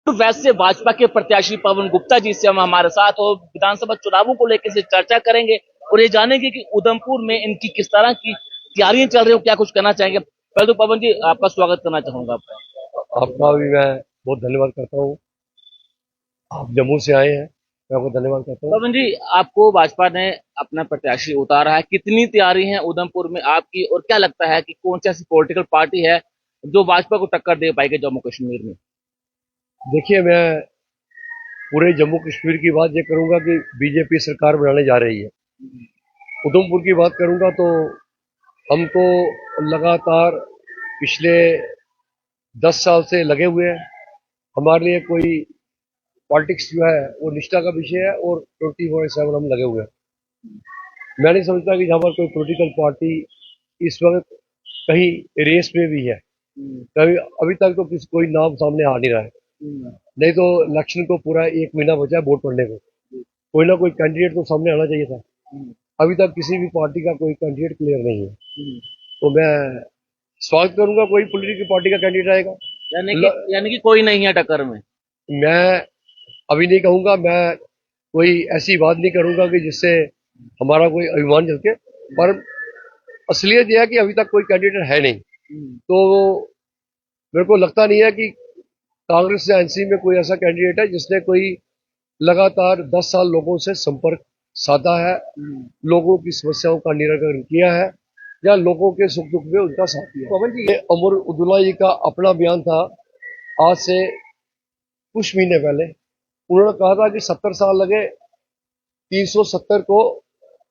तो वैसे भाजपा के प्रत्याशी पवन गुप्ता जी से हम हमारे साथ और विधानसभा चुनावों को लेकर से चर्चा करेंगे और ये जानेंगे कि उधमपुर में इनकी किस तरह की तैयारियां चल रही हो, क्या कुछ कहना चाहेंगे। पहले तो पवन जी आपका स्वागत करना चाहूंगा आपका। आपका भी मैं बहुत धन्यवाद करता हूँ। आप जम्मू से आए हैं, मैं आपको धन्यवाद करता हूँ। पवन जी, आपको भाजपा ने अपना प्रत्याशी उतारा है, कितनी तैयारी है उधमपुर में आपकी और क्या लगता है कि कौन सी ऐसी पॉलिटिकल पार्टी है जो भाजपा को टक्कर दे पाएगी जम्मू कश्मीर में। देखिए, मैं पूरे जम्मू कश्मीर की बात ये करूंगा कि बीजेपी सरकार बनाने जा रही है। उधमपुर की बात करूंगा तो हम तो लगातार पिछले 10 साल से लगे हुए हैं। हमारे लिए कोई पॉलिटिक्स जो है वो निष्ठा का विषय है और 24/7 हम लगे हुए हैं। मैं नहीं समझता कि जहाँ पर कोई पॉलिटिकल पार्टी इस वक्त कहीं रेस में भी है। कभी अभी तक तो कोई नाम सामने आ नहीं रहा है। नहीं तो इलेक्शन को पूरा 1 महीना बचा है वोट पड़ने को, कोई ना कोई कैंडिडेट तो सामने आना चाहिए था। अभी तक किसी भी पार्टी का कोई कैंडिडेट क्लियर नहीं है। तो मैं स्वागत करूंगा कोई पॉलिटिकल पार्टी का कैंडिडेट आएगा। यानी कि कोई नहीं है टक्कर में। मैं अभी नहीं कहूंगा, मैं कोई ऐसी बात नहीं करूंगा कि जिससे हमारा कोई अभिमान झलके, पर असलियत यह है कि अभी तक कोई कैंडिडेट है नहीं। तो मेरे को लगता नहीं है कि कांग्रेस या एनसी में कोई ऐसा कैंडिडेट है जिसने कोई लगातार 10 साल लोगों से संपर्क साधा है, लोगों की समस्याओं का निराकरण किया है या लोगों के सुख दुख में उनका साथ दिया। पवन जी, अमर उदुल्ला जी का अपना बयान था आज से कुछ महीने पहले। उन्होंने कहा था कि 70 साल लगे 370 को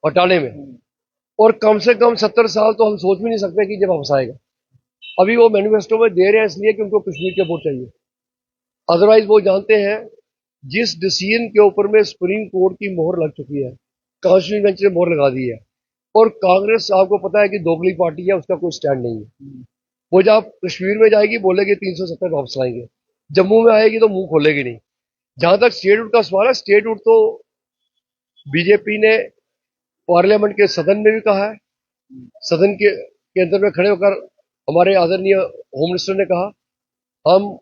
हटाने में, और कम से कम 70 साल तो हम सोच भी नहीं सकते कि जब वापस आएगा। अभी वो मैनिफेस्टो में दे रहे हैं इसलिए कि उनको कश्मीर के वोट चाहिए। अदरवाइज वो जानते हैं जिस डिसीजन के ऊपर में सुप्रीम कोर्ट की मोहर लग चुकी है, कांस्टिट्यूशन बेंच ने मोहर लगा दी है, और कांग्रेस आपको पता है कि दोगली पार्टी है, उसका कोई स्टैंड नहीं है। वो जब कश्मीर में जाएगी बोलेगी 370 वापस लाएंगे, जम्मू में आएगी तो मुंह खोलेगी नहीं। जहां तक स्टेटहुड का सवाल है, स्टेटहुड तो बीजेपी ने पार्लियामेंट के सदन में भी कहा है। सदन के अंदर में खड़े होकर हमारे आदरणीय होम मिनिस्टर ने कहा, हम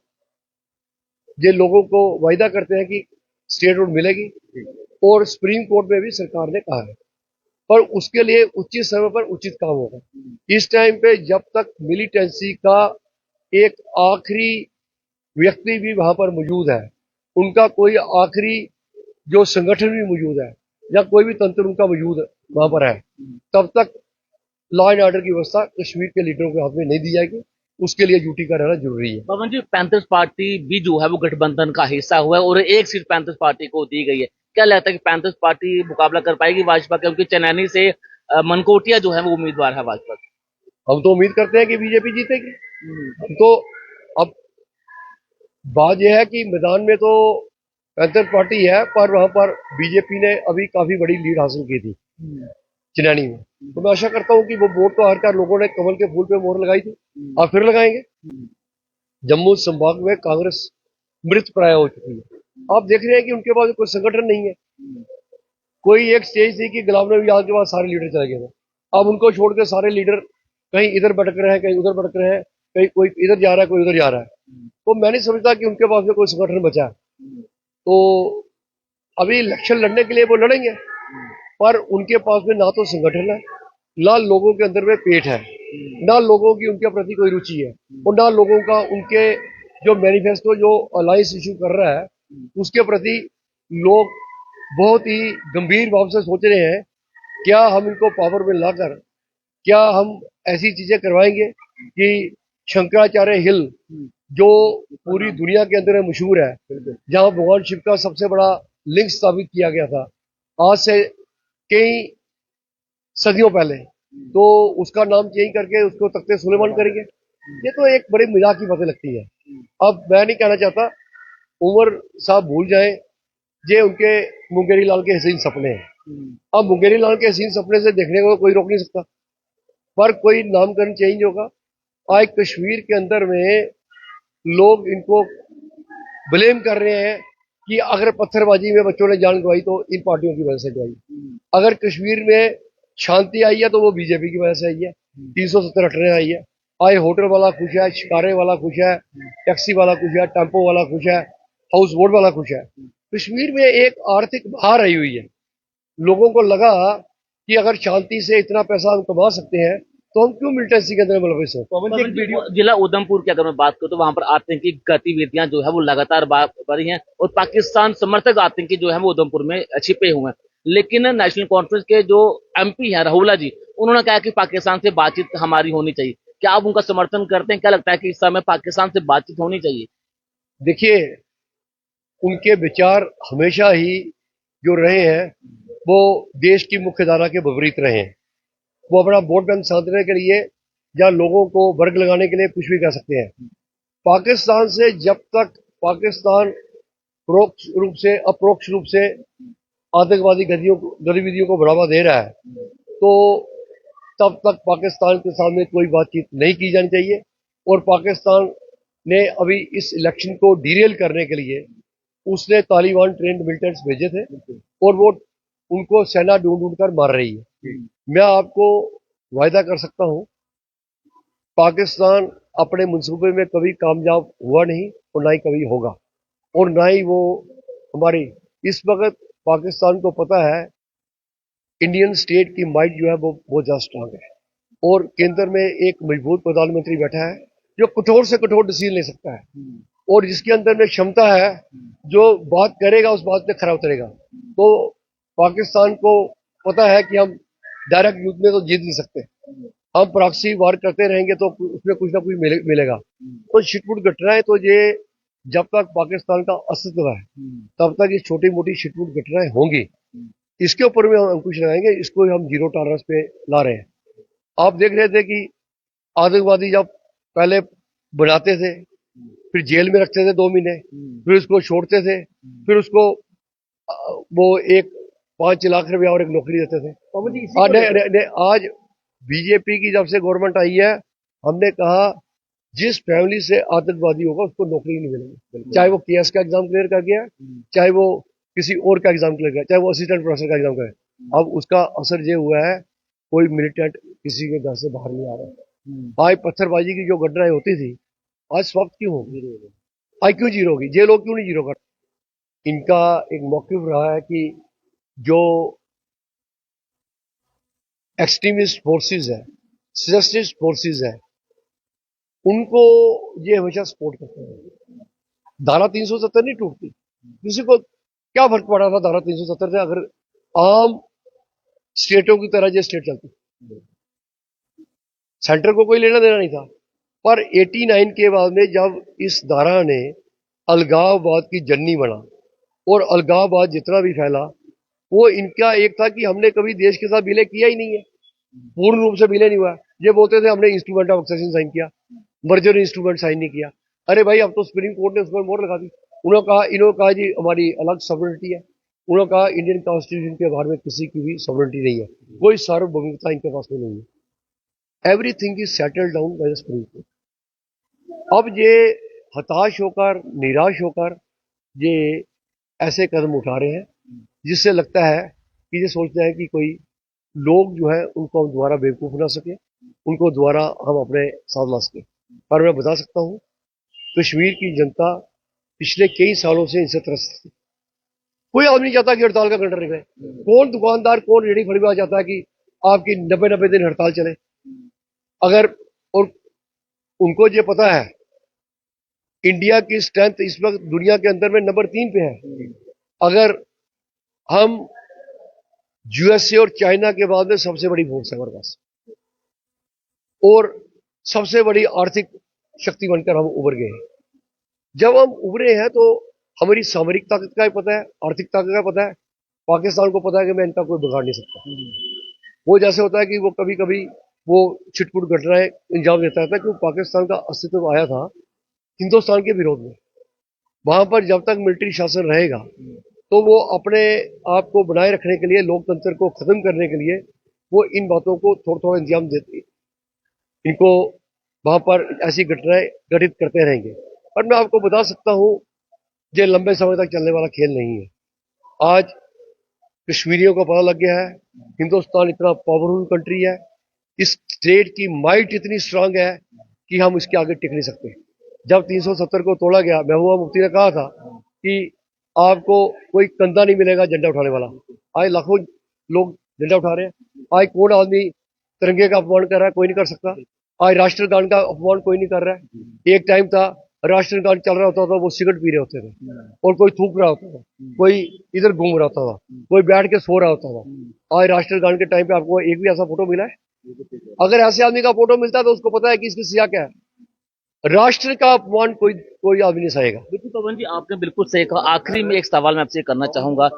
ये लोगों को वायदा करते हैं कि स्टेटहुड मिलेगी, और सुप्रीम कोर्ट में भी सरकार ने कहा है, पर उसके लिए उचित समय पर उचित काम होगा। इस टाइम पे जब तक मिलिटेंसी का एक आखिरी व्यक्ति भी वहां पर मौजूद है, उनका कोई आखिरी जो संगठन भी मौजूद है या कोई भी तंत्र उनका मौजूद वहां पर है, तब तक लॉ एंड ऑर्डर की व्यवस्था कश्मीर के लीडरों के हाथ में नहीं दी जाएगी। उसके लिए ड्यूटी का रहना जरूरी है। पवन जी, पैंथर्स पार्टी भी जो है वो गठबंधन का हिस्सा हुआ है और एक सीट पैंथर्स पार्टी को दी गई है। क्या लगता है कि पैंथर्स पार्टी मुकाबला कर पाएगी भाजपा के, क्योंकि चनैनी से मनकोटिया जो है वो उम्मीदवार है भाजपा के। हम तो उम्मीद करते हैं कि बीजेपी जीतेगी। हम तो अब बात यह है कि मैदान में तो पैंथर पार्टी है, पर वहां पर बीजेपी ने अभी काफी बड़ी लीड हासिल की थी चिनैनी में। तो मैं आशा करता हूं कि वो वोट तो हर लोगों ने कमल के फूल पे मोहर लगाई थी, अब फिर लगाएंगे। जम्मू संभाग में कांग्रेस मृत प्राय हो चुकी है। आप देख रहे हैं कि उनके पास कोई संगठन नहीं है। कोई एक स्टेज थी कि गुलाम नबी आजाद के बाद सारे लीडर चले गए थे, अब उनको छोड़ के सारे लीडर कहीं इधर भटक रहे हैं, कहीं उधर भटक रहे हैं, कहीं कोई इधर जा रहा है, कोई उधर जा रहा है। तो मैं नहीं समझता कि उनके पास में कोई संगठन बचा है। तो अभी इलेक्शन लड़ने के लिए वो लड़ेंगे, पर उनके पास में ना तो संगठन है, ना लोगों के अंदर में पेट है, ना लोगों की उनके प्रति कोई रुचि है, और ना लोगों का उनके जो मैनिफेस्टो जो अलायंस इशू कर रहा है उसके प्रति लोग बहुत ही गंभीर भाव से सोच रहे हैं। क्या हम इनको पावर में लाकर क्या हम ऐसी चीजें करवाएंगे कि शंकराचार्य हिल जो पूरी दुनिया के अंदर मशहूर है, जहां भगवान शिव का सबसे बड़ा लिंग स्थापित किया गया था आज से कई सदियों पहले, तो उसका नाम चेंज करके उसको तख्ते सुलेमान करेंगे। ये तो एक बड़ी मजाक की बातें लगती है। अब मैं नहीं कहना चाहता उमर साहब भूल जाए, ये उनके मुंगेरी लाल के हसीन सपने हैं। अब मुंगेरी लाल के हसीन सपने से देखने को कोई रोक नहीं सकता, पर कोई नामकरण चेंज होगा। आज कश्मीर के अंदर में लोग इनको ब्लेम कर रहे हैं कि अगर पत्थरबाजी में बच्चों ने जान गंवाई तो इन पार्टियों की वजह से गंवाई, अगर कश्मीर में शांति आई है तो वो बीजेपी की वजह से आई है। 370 हटने आई है। आज होटल वाला खुश है, शिकारे वाला खुश है, टैक्सी वाला खुश है, टेम्पो वाला खुश है, हाउस बोट वाला खुश है। कश्मीर में एक आर्थिक बहार आई हुई है। लोगों को लगा कि अगर शांति से इतना पैसा हम कमा सकते हैं तो हम क्यों मिलिटेंसी के अंदर मुलविस हो। पवन जी, जिला उधमपुर की अगर मैं बात करूं तो वहां पर आतंकी गतिविधियां जो है वो लगातार बढ़ी हैं और पाकिस्तान समर्थक आतंकी जो है वो उधमपुर में छिपे हुए हैं। लेकिन नेशनल कॉन्फ्रेंस के जो एमपी हैं राहुला जी, उन्होंने कहा कि पाकिस्तान से बातचीत हमारी होनी चाहिए। क्या आप उनका समर्थन करते हैं? क्या लगता है कि इस समय पाकिस्तान से बातचीत होनी चाहिए? देखिए, उनके विचार हमेशा ही जो रहे हैं वो देश की मुख्य धारा के विपरीत रहे हैं। वो अपना वोट बैंक साधने के लिए या लोगों को वर्ग लगाने के लिए कुछ भी कर सकते हैं। पाकिस्तान से जब तक पाकिस्तान परोक्ष रूप से अपरोक्ष रूप से आतंकवादी गतिविधियों को बढ़ावा दे रहा है तो तब तक पाकिस्तान के सामने कोई बातचीत नहीं की जानी चाहिए। और पाकिस्तान ने अभी इस इलेक्शन को डीरेल करने के लिए उसने तालिबान ट्रेंड मिलिटेंट्स भेजे थे और वो उनको सेना ढूंढ ढूंढ कर मार रही है। मैं आपको वायदा कर सकता हूं, पाकिस्तान अपने मंसूबे में कभी कामयाब हुआ नहीं और ना ही कभी होगा। और ना ही वो हमारी इस वक्त पाकिस्तान को पता है इंडियन स्टेट की माइट जो है वो बहुत ज्यादा स्ट्रांग है और केंद्र में एक मजबूत प्रधानमंत्री बैठा है जो कठोर से कठोर डिसीजन ले सकता है और जिसके अंदर में क्षमता है, जो बात करेगा उस बात पे खरा उतरेगा। तो पाकिस्तान को पता है कि हम डायरेक्ट युद्ध में तो जीत नहीं सकते, हम प्रॉक्सी वार करते रहेंगे तो उसमें कुछ ना कुछ मिलेगा। तो छिटपुट घटनाएं तो ये जब तक पाकिस्तान का अस्तित्व है तब तक ये छोटी मोटी छिटपुट घटनाएं होंगी। इसके ऊपर में हम अंकुश लगाएंगे, इसको हम जीरो टॉलरेंस पे ला रहे हैं। आप देख रहे थे कि आतंकवादी जब पहले बनाते थे फिर जेल में रखते थे 2 महीने, फिर उसको छोड़ते थे, फिर उसको वो 5 लाख रुपया और एक नौकरी देते थे। आज बीजेपी की जब से गवर्नमेंट आई है हमने कहा जिस फैमिली से आतंकवादी होगा उसको नौकरी नहीं मिलेगी, चाहे वो केएस का एग्जाम क्लियर कर गया, चाहे वो किसी और का एग्जाम क्लियर किया, चाहे वो असिस्टेंट प्रोफेसर का एग्जाम करे। अब उसका असर ये हुआ है कोई मिलिटेंट किसी के घर से बाहर नहीं आ रहा। आज पत्थरबाजी की जो घटनाएं होती थी आज समाप्त क्यों होगी, आज क्यों जीरो होगी, ये लोग क्यों नहीं जीरो कर। इनका एक मौकिफ रहा है कि जो एक्सट्रीमिस्ट फोर्सेस है, सेसेशनिस्ट फोर्सेस है, उनको ये हमेशा सपोर्ट करते हैं। धारा 370 नहीं टूटती, किसी को क्या फर्क पड़ा था धारा 370 से अगर आम स्टेटों की तरह ये स्टेट चलती, सेंटर को कोई लेना देना नहीं था। पर 89 के बाद में जब इस धारा ने अलगाववाद की जननी बना और अलगाववाद जितना भी फैला वो इनका एक था कि हमने कभी देश के साथ विलय किया ही नहीं है, पूर्ण रूप से विलय नहीं हुआ। ये बोलते थे हमने इंस्ट्रूमेंट ऑफ एक्सेशन साइन किया, मर्जर इंस्ट्रूमेंट साइन नहीं किया। अरे भाई अब तो सुप्रीम कोर्ट ने उस पर मोहर लगा दी। इन्होंने कहा जी हमारी अलग सॉवरेनिटी है, उन्होंने कहा इंडियन कॉन्स्टिट्यूशन के बारे में किसी की भी सॉवरेनिटी नहीं है, कोई सार्वभौमिकता इनके पास में नहीं है। Everything is settled down by the supreme court. अब ये हताश होकर निराश होकर ये ऐसे कदम उठा रहे हैं जिससे लगता है कि ये सोचते हैं कि कोई लोग जो है उनको हम दोबारा बेवकूफ बना सके, उनको दोबारा हम अपने साथ ला सके। पर मैं बता सकता हूँ कश्मीर की जनता पिछले कई सालों से इनसे त्रस्त थी। कोई आदमी नहीं चाहता कि हड़ताल का कंडर निकले, कौन दुकानदार कौन रेडी फड़ी वाला चाहता है कि आपकी 90 दिन हड़ताल चले। अगर और उनको ये पता है इंडिया की स्ट्रेंथ इस वक्त दुनिया के अंदर में नंबर 3 पे है। अगर हम यूएसए और चाइना के बाद में सबसे बड़ी फोर्स है हमारे पास और सबसे बड़ी आर्थिक शक्ति बनकर हम उभर गए हैं। जब हम उभरे हैं तो हमारी सामरिक ताकत का भी पता है, आर्थिक ताकत का पता है। पाकिस्तान को पता है कि मैं इनका कोई बिगाड़ नहीं सकता। वो जैसे होता है कि वो कभी कभी वो छिटपुट घटनाएं अंजाम देता रहता है कि पाकिस्तान का अस्तित्व आया था हिंदुस्तान के विरोध में। वहां पर जब तक मिलिट्री शासन रहेगा तो वो अपने आप को बनाए रखने के लिए, लोकतंत्र को खत्म करने के लिए वो इन बातों को थोड़ा थोड़ा इंतजाम देते, इनको वहां पर ऐसी घटनाएं घटित करते रहेंगे। और मैं आपको बता सकता हूं ये लंबे समय तक चलने वाला खेल नहीं है। आज कश्मीरियों को पता लग गया है हिंदुस्तान इतना पावरफुल कंट्री है, इस स्टेट की माइट इतनी स्ट्रांग है कि हम इसके आगे टिक नहीं सकते। जब 370 को तोड़ा गया, महबूबा मुफ्ती ने कहा था कि आपको कोई कंधा नहीं मिलेगा झंडा उठाने वाला। आज लाखों लोग झंडा उठा रहे हैं। आज कौन आदमी तिरंगे का अपमान कर रहा है? कोई नहीं कर सकता। आज राष्ट्रगान का अपमान कोई नहीं कर रहा है। एक टाइम था राष्ट्रगान चल रहा होता था, वो सिगरेट पी रहे होते थे और कोई थूक रहा होता था, कोई इधर घूम रहा होता था, कोई बैठ के सो रहा होता था। आज राष्ट्रगान के टाइम पे आपको एक भी ऐसा फोटो मिला है? अगर ऐसे आदमी का फोटो मिलता है तो उसको पता है कि इसकी सिया क्या है। राष्ट्र का अपमान कोई कोई आदमी नहीं सहेगा। बिल्कुल पवन जी, आपने बिल्कुल सही कहा। आखिरी में एक सवाल मैं आपसे करना चाहूंगा।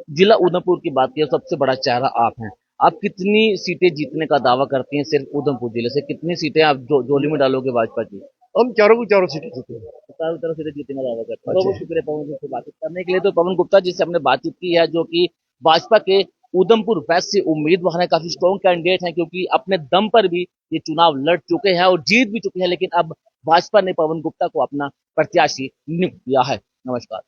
जिला उधमपुर की बात की तो सबसे बड़ा चेहरा आप हैं। आप कितनी सीटें जीतने का दावा करती हैं? सिर्फ उधमपुर जिले से कितनी सीटें आप झोली में डालोगे भाजपा की? हम चारों को चारों सीटें जीते हैं। चारों तरफ सीटें जीतने का दावा करते हैं। बहुत बहुत शुक्रिया पवन जी से बातचीत करने के लिए। तो पवन गुप्ता जी से हमने बातचीत की है, जो कि भाजपा के उधमपुर वेस्ट से उम्मीदवार हैं, काफी स्ट्रॉन्ग कैंडिडेट हैं, क्योंकि अपने दम पर भी ये चुनाव लड़ चुके हैं और जीत भी चुके हैं। लेकिन अब भाजपा ने पवन गुप्ता को अपना प्रत्याशी नियुक्त किया है। नमस्कार।